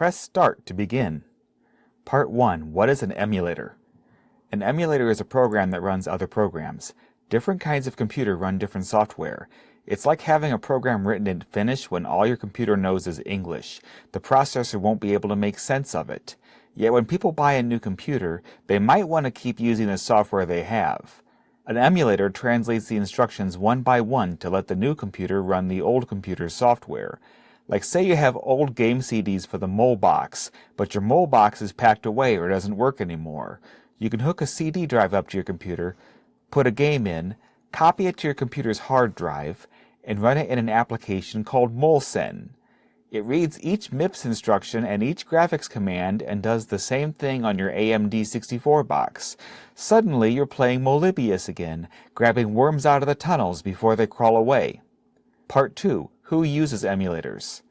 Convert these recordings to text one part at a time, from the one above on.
Press Start to begin. Part 1. What is an emulator? An emulator is a program that runs other programs. Different kinds of computer run different software. It's like having a program written in Finnish when all your computer knows is English. The processor won't be able to make sense of it. Yet when people buy a new computer, they might want to keep using the software they have. An emulator translates the instructions one by one to let the new computer run the old computer's software. Like say you have old game CDs for the mole box, but your mole box is packed away or doesn't work anymore. You can hook a CD drive up to your computer, put a game in, copy it to your computer's hard drive, and run it in an application called molesen. It reads each MIPS instruction and each graphics command and does the same thing on your AMD 64 box. Suddenly you're playing Molebius again, grabbing worms out of the tunnels before they crawl away. Part 2. Who uses emulators?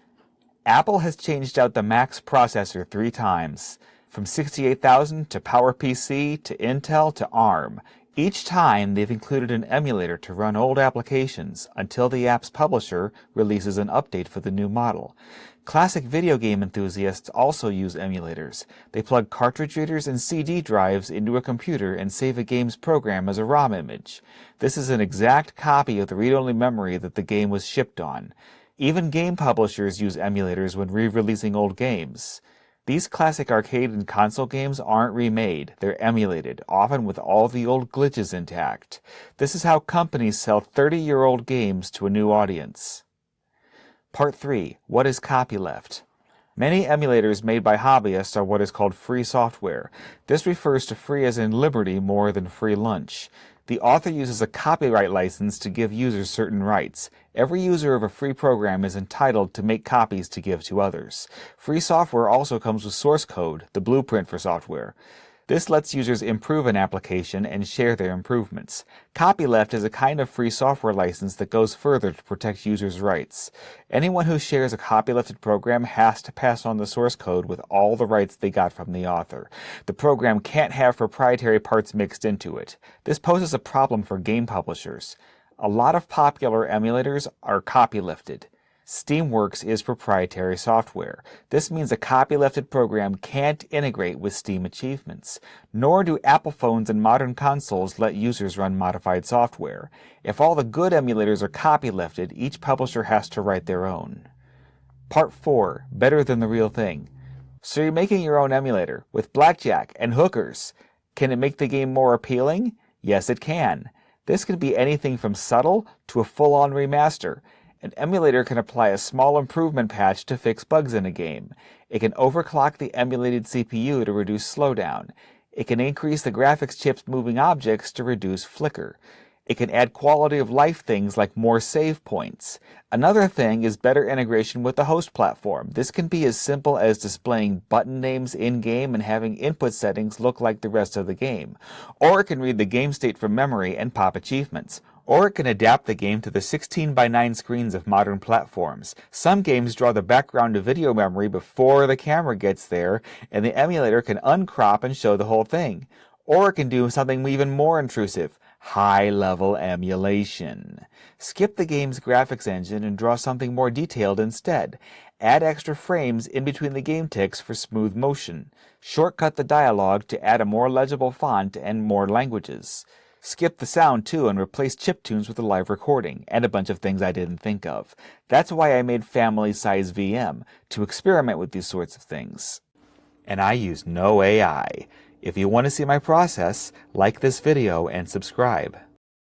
Apple has changed out the Mac's processor 3 times, from 68,000 to PowerPC to Intel to ARM. Each time they've included an emulator to run old applications until the app's publisher releases an update for the new model. Classic video game enthusiasts also use emulators. They plug cartridge readers and CD drives into a computer and save a game's program as a ROM image. This is an exact copy of the read-only memory that the game was shipped on. Even game publishers use emulators when re-releasing old games. These classic arcade and console games aren't remade, they're emulated, often with all the old glitches intact. This is how companies sell 30-year-old games to a new audience. Part 3. What is copyleft? Many emulators made by hobbyists are what is called free software. This refers to free as in liberty more than free lunch. The author uses a copyright license to give users certain rights. Every user of a free program is entitled to make copies to give to others. Free software also comes with source code, the blueprint for software. This lets users improve an application and share their improvements. Copyleft is a kind of free software license that goes further to protect users' rights. Anyone who shares a copylefted program has to pass on the source code with all the rights they got from the author. The program can't have proprietary parts mixed into it. This poses a problem for game publishers. A lot of popular emulators are copylefted. Steamworks is proprietary software. This means a copylefted program can't integrate with Steam achievements. Nor do Apple phones and modern consoles let users run modified software. If all the good emulators are copylefted, each publisher has to write their own. Part 4. Better than the real thing. So you're making your own emulator, with blackjack and hookers. Can it make the game more appealing? Yes, it can. This can be anything from subtle to a full-on remaster. An emulator can apply a small improvement patch to fix bugs in a game. It can overclock the emulated CPU to reduce slowdown. It can increase the graphics chip's moving objects to reduce flicker. It can add quality of life things like more save points. Another thing is better integration with the host platform. This can be as simple as displaying button names in-game and having input settings look like the rest of the game. Or it can read the game state from memory and pop achievements. Or it can adapt the game to the 16:9 screens of modern platforms. Some games draw the background to video memory before the camera gets there, and the emulator can uncrop and show the whole thing. Or it can do something even more intrusive, high-level emulation. Skip the game's graphics engine and draw something more detailed instead. Add extra frames in between the game ticks for smooth motion. Shortcut the dialogue to add a more legible font and more languages. Skip the sound too and replace chiptunes with a live recording, and a bunch of things I didn't think of. That's why I made Family Size VM, to experiment with these sorts of things. And I use no AI. If you want to see my process, like this video and subscribe.